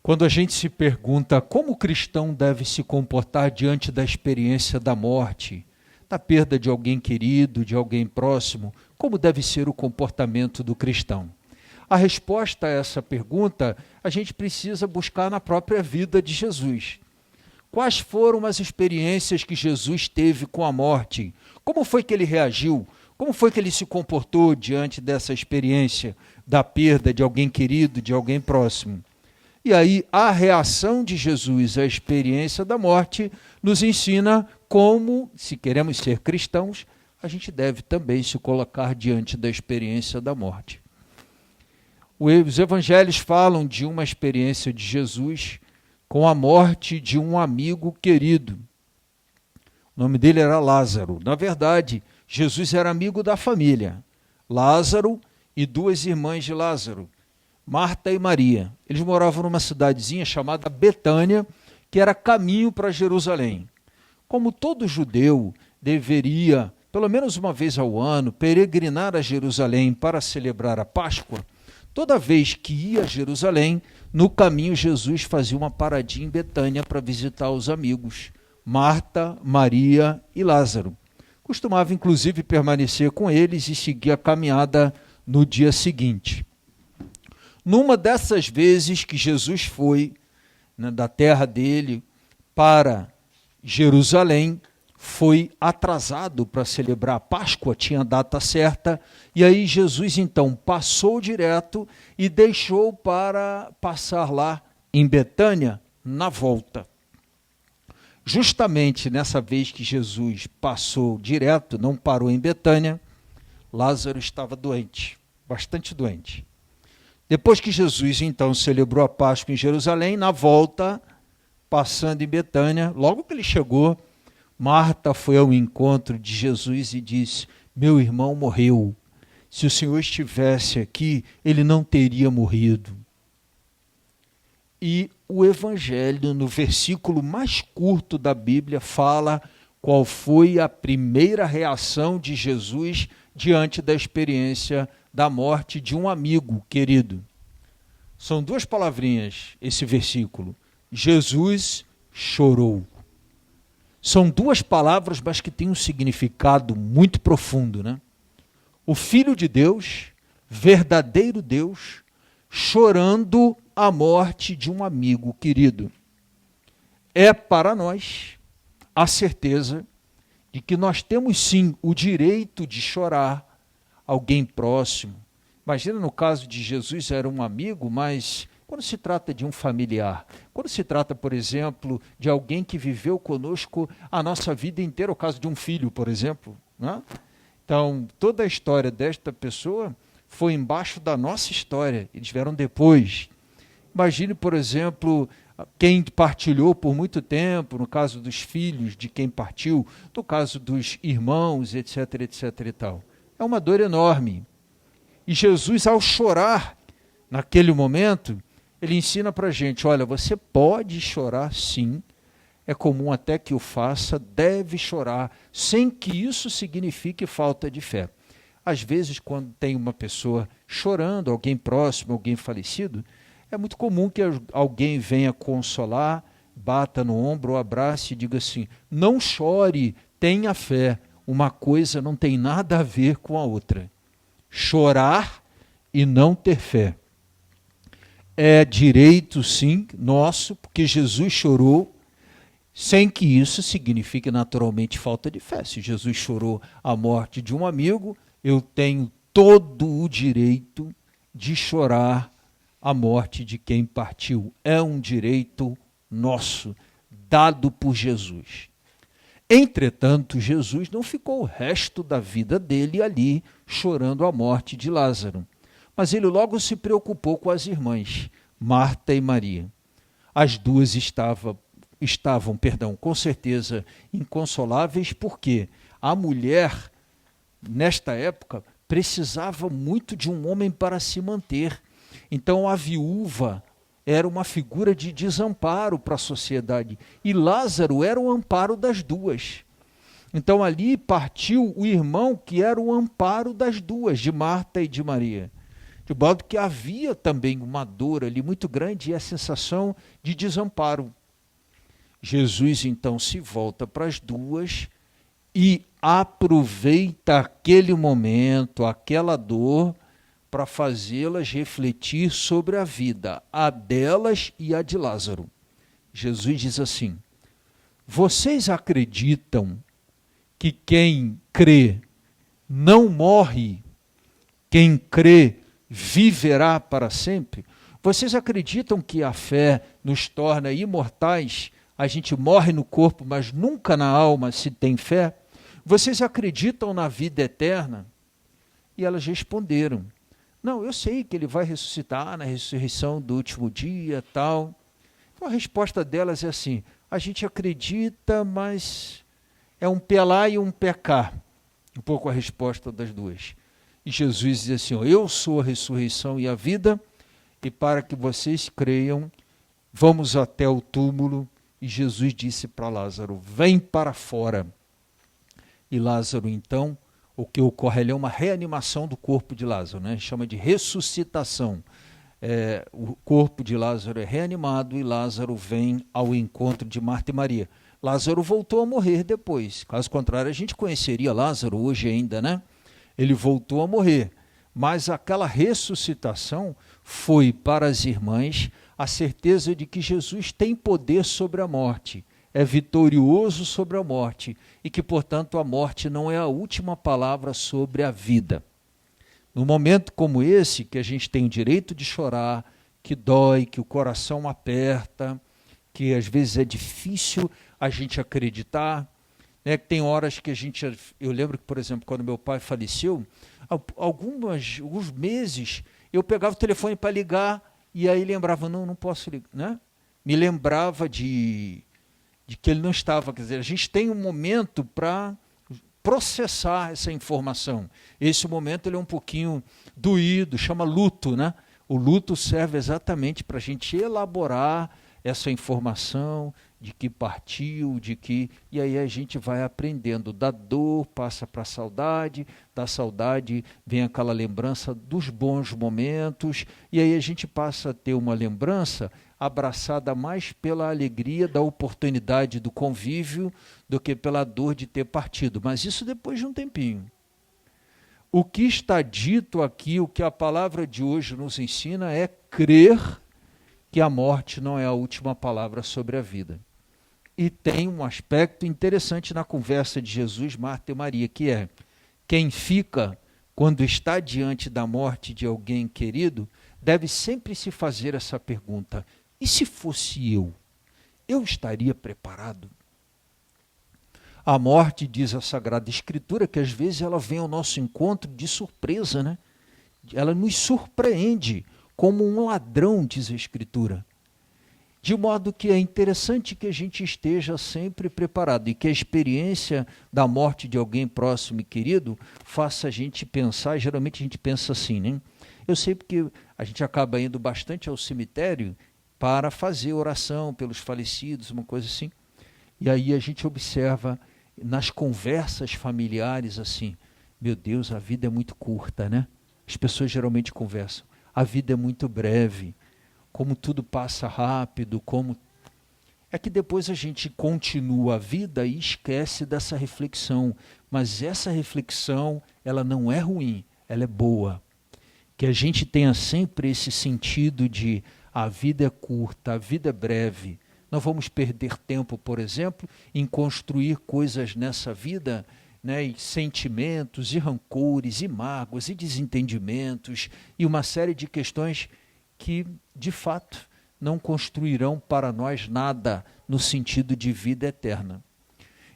Quando a gente se pergunta como o cristão deve se comportar diante da experiência da morte, da perda de alguém querido, de alguém próximo, como deve ser o comportamento do cristão? A resposta a essa pergunta a gente precisa buscar na própria vida de Jesus. Quais foram as experiências que Jesus teve com a morte? Como foi que ele reagiu? Como foi que ele se comportou diante dessa experiência da perda de alguém querido, de alguém próximo? E aí a reação de Jesus à experiência da morte nos ensina como, se queremos ser cristãos, a gente deve também se colocar diante da experiência da morte. Os evangelhos falam de uma experiência de Jesus com a morte de um amigo querido. O nome dele era Lázaro. Na verdade, Jesus era amigo da família. Lázaro e duas irmãs de Lázaro, Marta e Maria. Eles moravam numa cidadezinha chamada Betânia, que era caminho para Jerusalém. Como todo judeu deveria, pelo menos uma vez ao ano, peregrinar a Jerusalém para celebrar a Páscoa, toda vez que ia a Jerusalém, no caminho Jesus fazia uma paradinha em Betânia para visitar os amigos, Marta, Maria e Lázaro. Costumava inclusive permanecer com eles e seguir a caminhada no dia seguinte. Numa dessas vezes que Jesus foi, da terra dele para Jerusalém, foi atrasado para celebrar a Páscoa, tinha a data certa, e aí Jesus então passou direto e deixou para passar lá em Betânia na volta. Justamente nessa vez que Jesus passou direto, não parou em Betânia, Lázaro estava doente, bastante doente. Depois que Jesus então celebrou a Páscoa em Jerusalém, na volta, passando em Betânia, logo que ele chegou, Marta foi ao encontro de Jesus e disse: meu irmão morreu. Se o Senhor estivesse aqui, ele não teria morrido. E o Evangelho, no versículo mais curto da Bíblia, fala qual foi a primeira reação de Jesus diante da experiência da morte de um amigo querido. São duas palavrinhas esse versículo. Jesus chorou. São duas palavras, mas que têm um significado muito profundo, né? O Filho de Deus, verdadeiro Deus, chorando a morte de um amigo querido. É para nós a certeza de que nós temos sim o direito de chorar alguém próximo. Imagina, no caso de Jesus era um amigo, mas quando se trata de um familiar, quando se trata, por exemplo, de alguém que viveu conosco a nossa vida inteira, o caso de um filho, por exemplo, né? Então, toda a história desta pessoa foi embaixo da nossa história, eles vieram depois. Imagine, por exemplo, quem partilhou por muito tempo, no caso dos filhos de quem partiu, no caso dos irmãos, etc, etc e tal. É uma dor enorme. E Jesus, ao chorar, naquele momento, ele ensina para a gente, olha, você pode chorar sim, é comum até que o faça, deve chorar, sem que isso signifique falta de fé. Às vezes, quando tem uma pessoa chorando, alguém próximo, alguém falecido, é muito comum que alguém venha consolar, bata no ombro, abrace e diga assim, não chore, tenha fé, uma coisa não tem nada a ver com a outra. Chorar e não ter fé. É direito, sim, nosso, porque Jesus chorou, sem que isso signifique naturalmente falta de fé. Se Jesus chorou a morte de um amigo, eu tenho todo o direito de chorar a morte de quem partiu. É um direito nosso, dado por Jesus. Entretanto, Jesus não ficou o resto da vida dele ali chorando a morte de Lázaro. Mas ele logo se preocupou com as irmãs, Marta e Maria. As duas estavam, com certeza, inconsoláveis, porque a mulher, nesta época, precisava muito de um homem para se manter. Então a viúva era uma figura de desamparo para a sociedade. E Lázaro era o amparo das duas. Então ali partiu o irmão que era o amparo das duas, de Marta e de Maria. de modo que havia também uma dor ali muito grande e a sensação de desamparo. Jesus então se volta para as duas e aproveita aquele momento, aquela dor, para fazê-las refletir sobre a vida, a delas e a de Lázaro. Jesus diz assim: vocês acreditam que quem crê não morre, quem crê viverá para sempre? Vocês acreditam que a fé nos torna imortais? A gente morre no corpo, mas nunca na alma se tem fé? Vocês acreditam na vida eterna? E elas responderam: não, eu sei que ele vai ressuscitar na ressurreição do último dia, tal. Então a resposta delas é assim: a gente acredita, mas é um pé lá e um pé cá. Um pouco a resposta das duas. E Jesus diz assim: eu sou a ressurreição e a vida, e para que vocês creiam, vamos até o túmulo. E Jesus disse para Lázaro: vem para fora. E Lázaro, então, o que ocorre ali é uma reanimação do corpo de Lázaro, né? Chama de ressuscitação. O corpo de Lázaro é reanimado e Lázaro vem ao encontro de Marta e Maria. Lázaro voltou a morrer depois. Caso contrário, a gente conheceria Lázaro hoje ainda, né? Ele voltou a morrer. Mas aquela ressuscitação foi para as irmãs a certeza de que Jesus tem poder sobre a morte, é vitorioso sobre a morte e que, portanto, a morte não é a última palavra sobre a vida. Num momento como esse, que a gente tem o direito de chorar, que dói, que o coração aperta, que às vezes é difícil a gente acreditar, né? Que tem horas que eu lembro que, por exemplo, quando meu pai faleceu, alguns meses eu pegava o telefone para ligar e aí lembrava: não posso ligar, né? Me lembrava de que ele não estava. Quer dizer, a gente tem um momento para processar essa informação. Esse momento ele é um pouquinho doído, chama luto, né? O luto serve exatamente para a gente elaborar essa informação de que partiu, e aí a gente vai aprendendo. Da dor passa para a saudade, da saudade vem aquela lembrança dos bons momentos, e aí a gente passa a ter uma lembrança abraçada mais pela alegria da oportunidade do convívio do que pela dor de ter partido. Mas isso depois de um tempinho. O que está dito aqui, o que a palavra de hoje nos ensina é crer que a morte não é a última palavra sobre a vida. E tem um aspecto interessante na conversa de Jesus, Marta e Maria, que é: quem fica quando está diante da morte de alguém querido, deve sempre se fazer essa pergunta: e se fosse eu estaria preparado? A morte, diz a Sagrada Escritura, que às vezes ela vem ao nosso encontro de surpresa, né? Ela nos surpreende como um ladrão, diz a Escritura. De modo que é interessante que a gente esteja sempre preparado e que a experiência da morte de alguém próximo e querido faça a gente pensar. E geralmente a gente pensa assim, né? Eu sei porque a gente acaba indo bastante ao cemitério para fazer oração pelos falecidos, uma coisa assim. E aí a gente observa nas conversas familiares assim: meu Deus, a vida é muito curta, né? As pessoas geralmente conversam: a vida é muito breve, como tudo passa rápido, como... É que depois a gente continua a vida e esquece dessa reflexão. Mas essa reflexão, ela não é ruim, ela é boa. Que a gente tenha sempre esse sentido de a vida é curta, a vida é breve. Não vamos perder tempo, por exemplo, em construir coisas nessa vida, né, e sentimentos, e rancores, e mágoas, e desentendimentos, e uma série de questões que, de fato, não construirão para nós nada no sentido de vida eterna.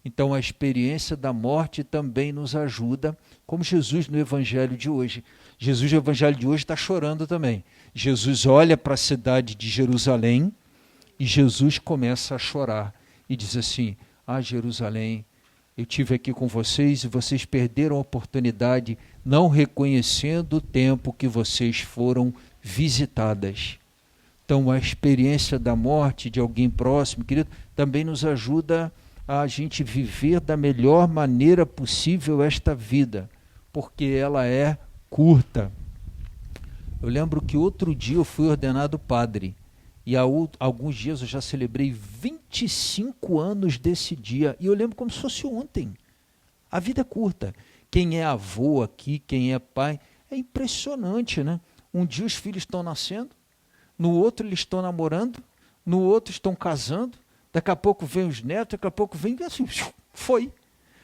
Então, a experiência da morte também nos ajuda, como Jesus no Evangelho de hoje. Jesus no Evangelho de hoje está chorando também. Jesus olha para a cidade de Jerusalém e Jesus começa a chorar e diz assim: ah, Jerusalém, eu estive aqui com vocês e vocês perderam a oportunidade não reconhecendo o tempo que vocês foram visitadas. Então, a experiência da morte de alguém próximo, querido, também nos ajuda a gente viver da melhor maneira possível esta vida, porque ela é curta. Eu lembro que outro dia eu fui ordenado padre. E há alguns dias eu já celebrei 25 anos desse dia. E eu lembro como se fosse ontem. A vida é curta. Quem é avô aqui, quem é pai, é impressionante, né? Um dia os filhos estão nascendo, no outro eles estão namorando, no outro estão casando, daqui a pouco vem os netos, daqui a pouco vem assim, foi.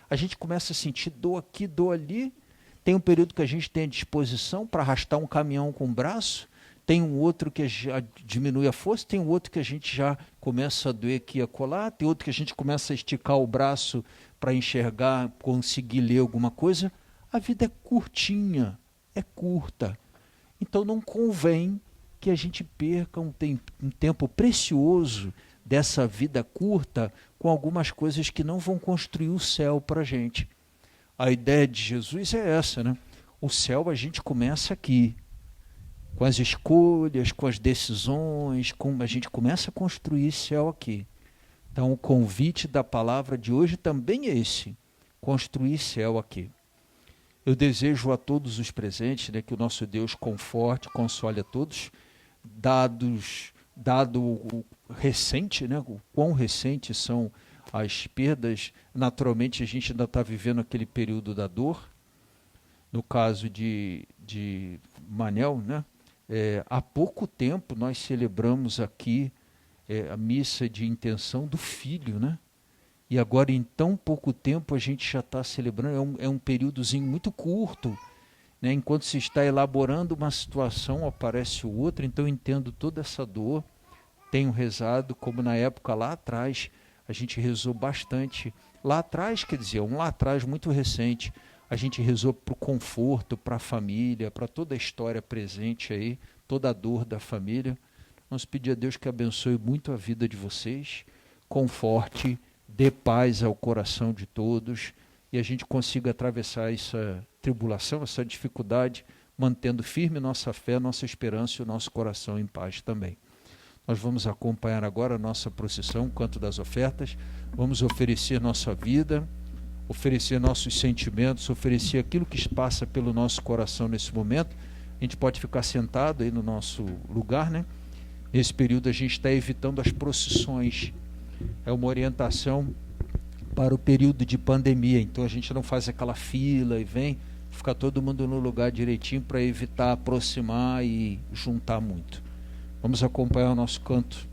A gente começa a sentir dor aqui, dor ali. Tem um período que a gente tem a disposição para arrastar um caminhão com o braço, tem um outro que já diminui a força, tem um outro que a gente já começa a doer aqui e acolá, tem outro que a gente começa a esticar o braço para enxergar, conseguir ler alguma coisa. A vida é curtinha, é curta. Então não convém que a gente perca um tempo precioso dessa vida curta com algumas coisas que não vão construir o céu para a gente. A ideia de Jesus é essa, né? O céu a gente começa aqui, com as escolhas, com as decisões, a gente começa a construir céu aqui. Então o convite da palavra de hoje também é esse, construir céu aqui. Eu desejo a todos os presentes, né, que o nosso Deus conforte, console a todos, dado o recente, né, o quão recentes são as perdas. Naturalmente a gente ainda está vivendo aquele período da dor. No caso de Manel, né, há pouco tempo nós celebramos aqui a missa de intenção do filho, né? E agora em tão pouco tempo a gente já está celebrando, é um períodozinho muito curto, né? Enquanto se está elaborando uma situação, aparece o outro. Então eu entendo toda essa dor, tenho rezado, como na época lá atrás, a gente rezou bastante, lá atrás, quer dizer, lá atrás muito recente, a gente rezou para o conforto, para a família, para toda a história presente aí, toda a dor da família. Vamos pedir a Deus que abençoe muito a vida de vocês, conforte, dê paz ao coração de todos e a gente consiga atravessar essa tribulação, essa dificuldade, mantendo firme nossa fé, nossa esperança e o nosso coração em paz também. Nós vamos acompanhar agora a nossa procissão, o canto das ofertas, vamos oferecer nossa vida, oferecer nossos sentimentos, oferecer aquilo que passa pelo nosso coração nesse momento. A gente pode ficar sentado aí no nosso lugar, né? Nesse período a gente está evitando as procissões. É uma orientação para o período de pandemia. Então a gente não faz aquela fila e vem, fica todo mundo no lugar direitinho para evitar aproximar e juntar muito. Vamos acompanhar o nosso canto.